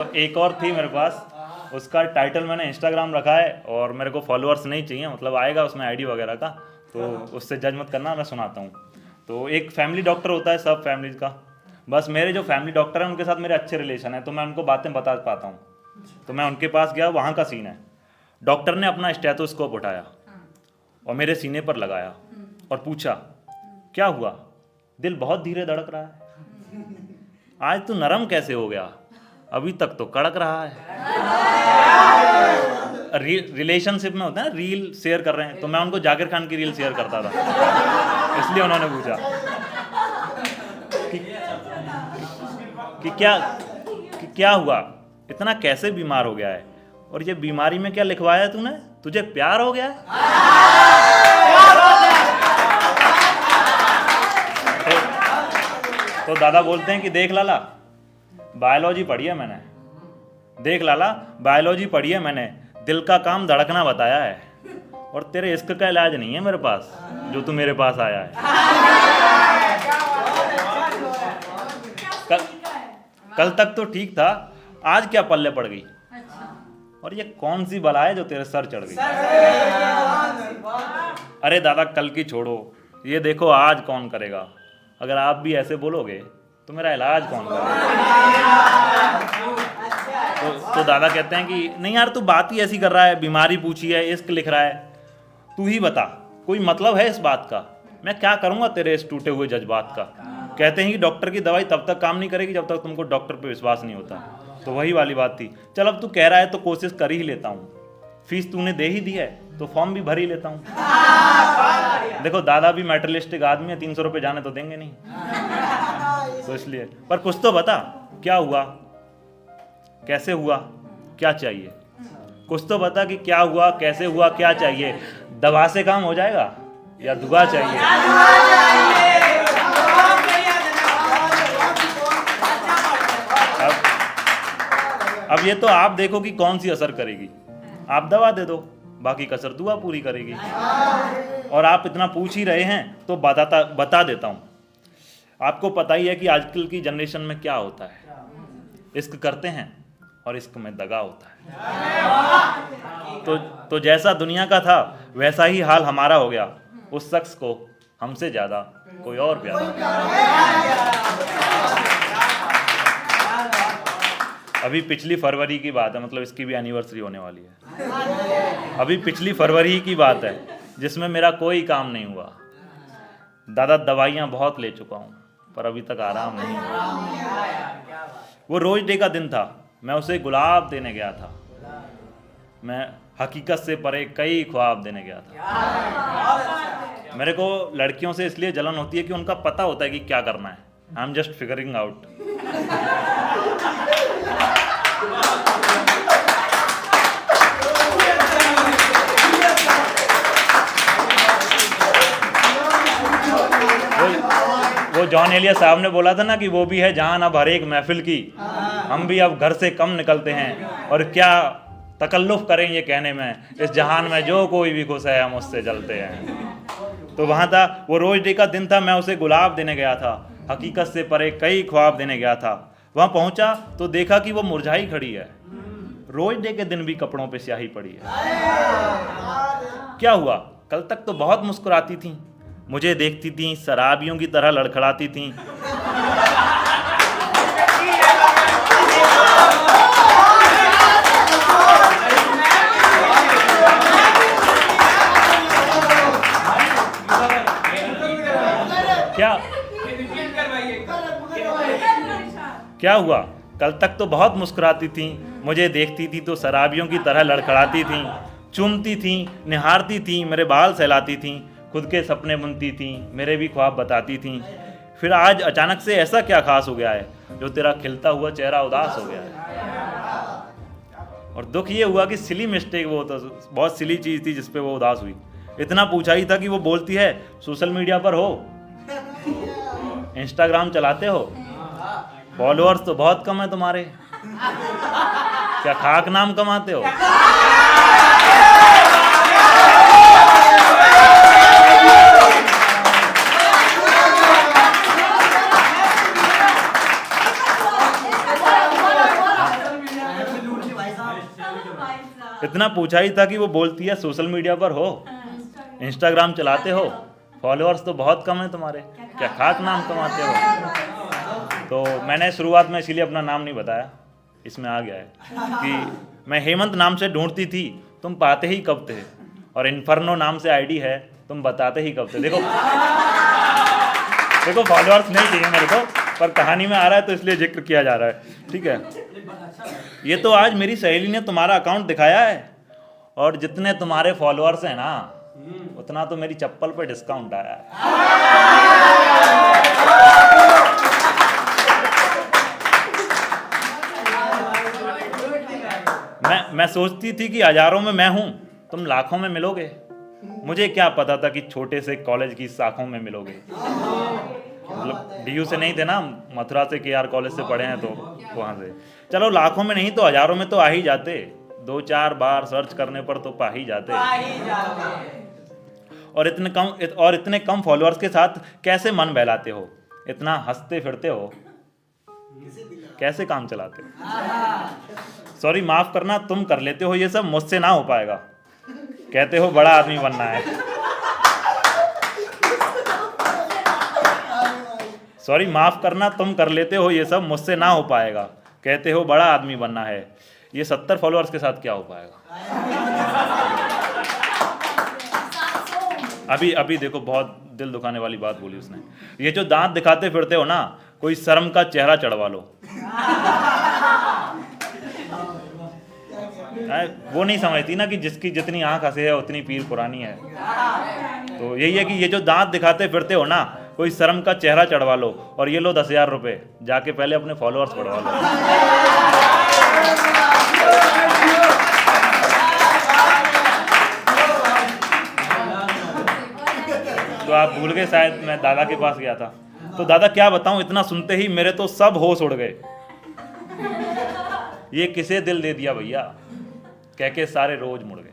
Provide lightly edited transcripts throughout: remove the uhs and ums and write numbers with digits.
एक और थी मेरे पास, उसका टाइटल मैंने इंस्टाग्राम रखा है और मेरे को फॉलोअर्स नहीं चाहिए, मतलब आएगा उसमें आईडी वगैरह का, तो उससे जज मत करना, मैं सुनाता हूँ। तो एक फैमिली डॉक्टर होता है सब फैमिलीज का, बस मेरे जो फैमिली डॉक्टर हैं उनके साथ मेरे अच्छे रिलेशन है, तो मैं उनको बातें बता पाता हूँ। तो मैं उनके पास गया, वहाँ का सीन है, डॉक्टर ने अपना स्टेथोस्कोप उठाया और मेरे सीने पर लगाया और पूछा, क्या हुआ, दिल बहुत धीरे धड़क रहा है, आज तू नरम कैसे हो गया, अभी तक तो कड़क रहा है। रिलेशनशिप में होता है ना, रील शेयर कर रहे हैं, तो मैं उनको जाकिर खान की रील शेयर करता था, इसलिए उन्होंने पूछा कि क्या हुआ, इतना कैसे बीमार हो गया है, और ये बीमारी में क्या लिखवाया है तूने, तुझे प्यार हो गया है? तो दादा बोलते हैं कि देख लाला, बायोलॉजी पढ़ी है मैंने, देख लाला बायोलॉजी पढ़ी है मैंने, दिल का काम धड़कना बताया है, और तेरे इश्क का इलाज नहीं है मेरे पास जो तू मेरे पास आया है। कल तक तो ठीक था, आज क्या पल्ले पड़ गई, और ये कौन सी बला है जो तेरे सर चढ़ गई। अरे दादा कल की छोड़ो, ये देखो आज कौन करेगा, अगर आप भी ऐसे बोलोगे तो मेरा इलाज कौन करेगा। तो दादा कहते हैं कि नहीं यार तू बात ही ऐसी कर रहा है, बीमारी पूछी है, इश्क लिख रहा है, तू ही बता कोई मतलब है इस बात का, मैं क्या करूंगा तेरे इस टूटे हुए जज्बात का। कहते हैं कि डॉक्टर की दवाई तब तक काम नहीं करेगी जब तक तुमको डॉक्टर पे विश्वास नहीं होता। तो वही वाली बात थी, चल अब तू कह रहा है तो कोशिश कर ही लेता हूँ, फीस तूने दे ही दी है तो फॉर्म भी भर ही लेता हूँ। देखो दादा भी मेटरलिस्टिक आदमी है, 300 रुपये जाने तो देंगे नहीं, तो इसलिए, पर कुछ तो बता, क्या हुआ, कैसे हुआ, क्या चाहिए, कुछ तो बता कि क्या हुआ, कैसे हुआ, क्या चाहिए। दवा से काम हो जाएगा या दुआ चाहिए? अब ये तो आप देखो कि कौन सी असर करेगी, आप दवा दे दो, बाकी कसर दुआ पूरी करेगी। और आप इतना पूछ ही रहे हैं तो बता देता हूँ। आपको पता ही है कि आजकल की जनरेशन में क्या होता है, इश्क करते हैं और इश्क में दगा होता है। तो जैसा दुनिया का था वैसा ही हाल हमारा हो गया, उस शख्स को हमसे ज्यादा कोई और प्यारा। अभी पिछली फरवरी की बात है, मतलब इसकी भी एनिवर्सरी होने वाली है। अभी पिछली फरवरी की बात है जिसमें मेरा कोई काम नहीं हुआ। दादा दवाइयाँ बहुत ले चुका हूँ पर अभी तक आराम नहीं हुआ। वो रोज डे का दिन था, मैं उसे गुलाब देने गया था, मैं हकीकत से परे कई ख्वाब देने गया था। मेरे को लड़कियों से इसलिए जलन होती है कि उनका पता होता है कि क्या करना है, I am just figuring out. वो जॉन एलिया साहब ने बोला था ना कि वो भी है जान अब हर एक महफिल की, हम भी अब घर से कम निकलते हैं, और क्या तकल्लुफ करें ये कहने में, इस जहान में जो कोई भी खुश है हम उससे जलते हैं। तो वहाँ था, वो रोज डे का दिन था, मैं उसे गुलाब देने गया था, हकीकत से परे कई ख्वाब देने गया था। वहाँ पहुँचा तो देखा कि वो मुरझाई खड़ी है, रोज डे के दिन भी कपड़ों पे स्याही पड़ी है। क्या हुआ, कल तक तो बहुत मुस्कुराती थी, मुझे देखती थी शराबियों की तरह लड़खड़ाती थी। क्या हुआ, कल तक तो बहुत मुस्कुराती थी, मुझे देखती थी तो शराबियों की तरह लड़खड़ाती थी, चूमती थी, निहारती थी, मेरे बाल सहलाती थी, खुद के सपने बुनती थी, मेरे भी ख्वाब बताती थी। फिर आज अचानक से ऐसा क्या खास हो गया है जो तेरा खिलता हुआ चेहरा उदास हो गया है। और दुख ये हुआ कि सिली मिस्टेक, वो तो बहुत सिली चीज़ थी जिसपे वो उदास हुई। इतना पूछा ही था कि वो बोलती है सोशल मीडिया पर हो, इंस्टाग्राम चलाते हो, फॉलोअर्स तो बहुत कम है तुम्हारे, क्या खाक नाम कमाते हो। इतना पूछा ही था कि वो बोलती है सोशल मीडिया पर हो, इंस्टाग्राम चलाते हो, फॉलोअर्स तो बहुत कम है तुम्हारे, क्या खाक नाम कमाते हो। तो मैंने शुरुआत में इसीलिए अपना नाम नहीं बताया, इसमें आ गया है कि मैं हेमंत नाम से ढूंढती थी, तुम पाते ही कब थे, और इन्फर्नो नाम से आईडी है, तुम बताते ही कब थे। देखो देखो फॉलोअर्स नहीं चाहिए मेरे को, पर कहानी में आ रहा है तो इसलिए जिक्र किया जा रहा है, ठीक है। ये तो आज मेरी सहेली ने तुम्हारा अकाउंट दिखाया है, और जितने तुम्हारे फॉलोअर्स हैं ना, उतना तो मेरी चप्पल पे डिस्काउंट आया है। मैं सोचती थी कि हजारों में मैं हूं, तुम लाखों में मिलोगे। मुझे क्या पता था कि छोटे से कॉलेज की शाखों में मिलोगे। मतलब डीयू से नहीं थे ना, मथुरा से केआर कॉलेज से पढ़े हैं, तो वहां से चलो लाखों में नहीं तो हजारों में तो आ ही जाते, 2-4 बार सर्च करने पर तो पा ही जाते। और इतने कम फॉलोअर्स के साथ कैसे मन बहलाते हो, इतना हंसते फिरते हो, कैसे काम चलाते हो। सॉरी माफ करना, तुम कर लेते हो ये सब, मुझसे ना हो पाएगा। कहते हो बड़ा आदमी बनना है, सॉरी माफ करना, तुम कर लेते हो ये सब, मुझसे ना हो पाएगा। कहते हो बड़ा आदमी बनना है, ये 70 फॉलोअर्स के साथ क्या हो पाएगा। अभी देखो बहुत दिल दुखाने वाली बात बोली उसने। ये जो दांत दिखाते फिरते हो ना, कोई शर्म का चेहरा चढ़वा लो। वो नहीं समझती ना कि जिसकी जितनी आंख हंसे है उतनी पीर पुरानी है। तो यही है कि ये जो दांत दिखाते फिरते हो ना, कोई शर्म का चेहरा चढ़वा लो, और ये लो 10,000 रुपए, जाके पहले अपने फॉलोअर्स बढ़वा लो। तो आप भूल गए शायद मैं दादा के पास गया था, तो दादा क्या बताऊं, इतना सुनते ही मेरे तो सब होश उड़ गए। ये किसे दिल दे दिया भैया, कह के सारे रोज मुड़ गए।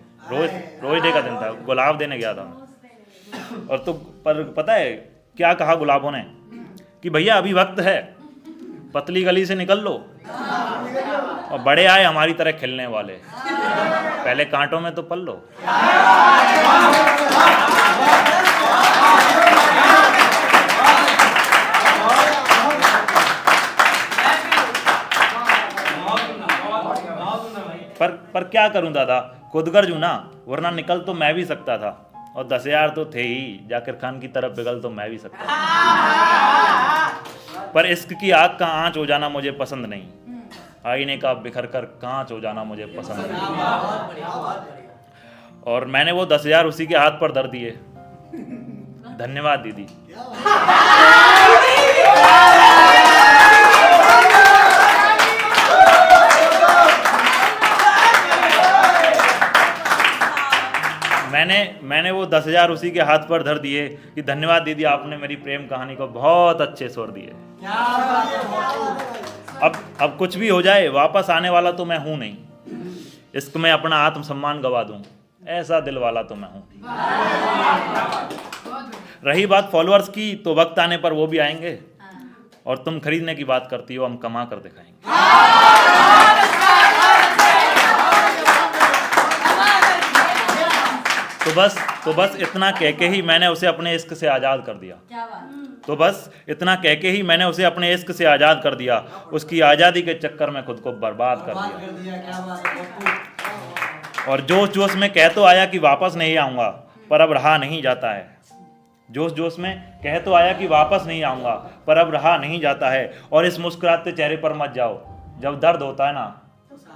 रोज डे का दिन था, गुलाब देने गया था मैं, और तो पर पता है क्या कहा गुलाबों ने, कि भैया अभी वक्त है, पतली गली से निकल लो, और बड़े आए हमारी तरह खिलने वाले, पहले कांटों में तो पल लो। पर क्या करूं दादा, खुदगर्ज हूं ना, वरना निकल तो मैं भी सकता था, और 10,000 तो थे ही, जाकिर खान की तरफ पिघल तो मैं भी सकता था। पर इश्क की आग का आंच हो जाना मुझे पसंद नहीं, आईने का बिखर कर कांच हो जाना मुझे पसंद नहीं। और मैंने वो 10,000 उसी के हाथ पर धर दिए। धन्यवाद दीदी। मैंने वो 10,000 उसी के हाथ पर धर दिए कि धन्यवाद दीदी, आपने मेरी प्रेम कहानी को बहुत अच्छे स्वर दिए। अब कुछ भी हो जाए, वापस आने वाला तो मैं हूं नहीं, इश्क में अपना आत्मसम्मान गवा दूं, ऐसा दिल वाला तो मैं हूं। रही बात फॉलोअर्स की, तो वक्त आने पर वो भी आएंगे, और तुम खरीदने की बात करती हो, हम कमा कर दिखाएंगे। तो बस इतना कह के ही मैंने उसे अपने इश्क से आज़ाद कर दिया। तो बस इतना कह के ही मैंने उसे अपने इश्क से आज़ाद कर दिया, उसकी आज़ादी के चक्कर में खुद को बर्बाद कर दिया। और जोश जोश में कह तो आया कि वापस नहीं आऊँगा, पर अब रहा नहीं जाता है। जोश जोश में कह तो आया कि वापस नहीं आऊँगा, पर अब रहा नहीं जाता है। और इस मुस्कुराते चेहरे पर मत जाओ, जब दर्द होता है ना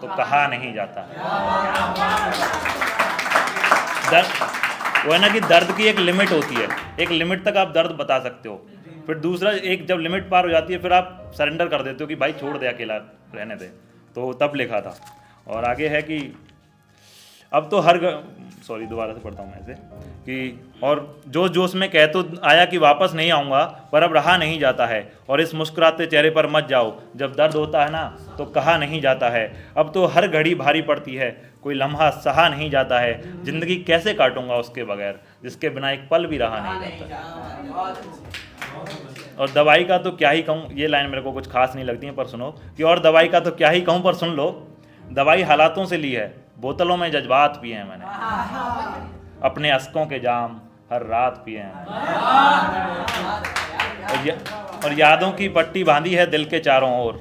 तो कहा नहीं जाता है। वो है ना कि दर्द की एक लिमिट होती है, एक लिमिट तक आप दर्द बता सकते हो, फिर दूसरा एक जब लिमिट पार हो जाती है फिर आप सरेंडर कर देते हो कि भाई छोड़ दे, अकेला रहने दे। तो तब लिखा था। और आगे है कि अब तो सॉरी दोबारा से पढ़ता हूँ मैं इसे कि और जोश जोश में कह तो आया कि वापस नहीं आऊँगा, पर अब रहा नहीं जाता है। और इस मुस्कुराते चेहरे पर मत जाओ, जब दर्द होता है ना तो कहा नहीं जाता है। अब तो हर घड़ी भारी पड़ती है, कोई लम्हा सहा नहीं जाता है। ज़िंदगी कैसे काटूंगा उसके बगैर, जिसके बिना एक पल भी रहा नहीं जाता। और दवाई का तो क्या ही कहूँ, ये लाइन मेरे को कुछ खास नहीं लगती है, पर सुनो कि और दवाई का तो क्या ही कहूँ, पर सुन लो। दवाई हालातों से ली है, बोतलों में जज्बात पिए हैं मैंने, अपने अश्कों के जाम हर रात पिए हैं मैंने, और यादों की पट्टी बांधी है दिल के चारों ओर,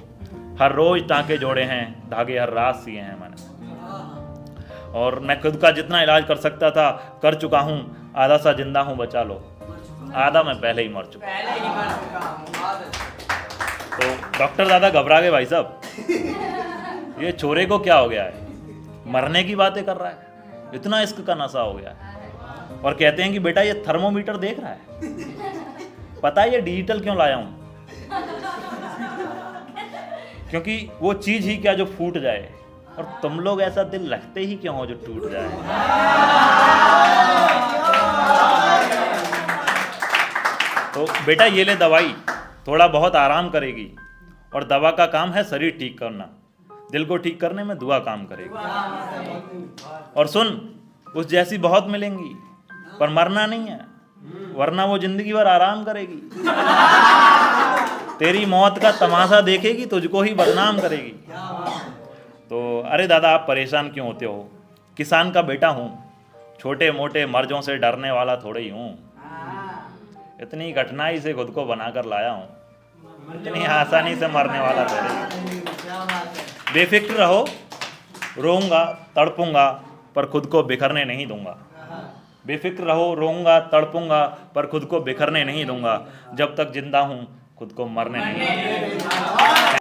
हर रोज टांके जोड़े हैं, धागे हर रात सिए हैं मैंने। और मैं खुद का जितना इलाज कर सकता था कर चुका हूँ, आधा सा जिंदा हूँ बचा लो, आधा मैं पहले ही मर चुका। तो डॉक्टर दादा घबरा गए, भाई साहब ये छोरे को क्या हो गया है, मरने की बातें कर रहा है, इतना इश्क का नशा हो गया है। और कहते हैं कि बेटा ये थर्मोमीटर देख रहा है, पता है ये डिजिटल क्यों लाया हूं, क्योंकि वो चीज ही क्या जो फूट जाए, और तुम लोग ऐसा दिल रखते ही क्यों हो जो टूट जाए। तो बेटा ये ले दवाई, थोड़ा बहुत आराम करेगी, और दवा का काम है शरीर ठीक करना, दिल को ठीक करने में दुआ काम करेगी। और सुन, उस जैसी बहुत मिलेंगी पर मरना नहीं है, वरना वो जिंदगी भर आराम करेगी, तेरी मौत का तमाशा देखेगी, तुझको ही बदनाम करेगी। तो अरे दादा आप परेशान क्यों होते हो, किसान का बेटा हूँ, छोटे मोटे मर्जों से डरने वाला थोड़े ही हूँ, इतनी कठिनाई से खुद को बनाकर लाया हूँ, इतनी आसानी से मरने वाला थोड़े। बेफिक्र रहो, रोऊंगा तड़पूंगा पर खुद को बिखरने नहीं दूंगा, बेफिक्र रहो, रोऊंगा तड़पूंगा पर खुद को बिखरने नहीं दूंगा, जब तक जिंदा हूँ खुद को मरने नहीं दूंगा।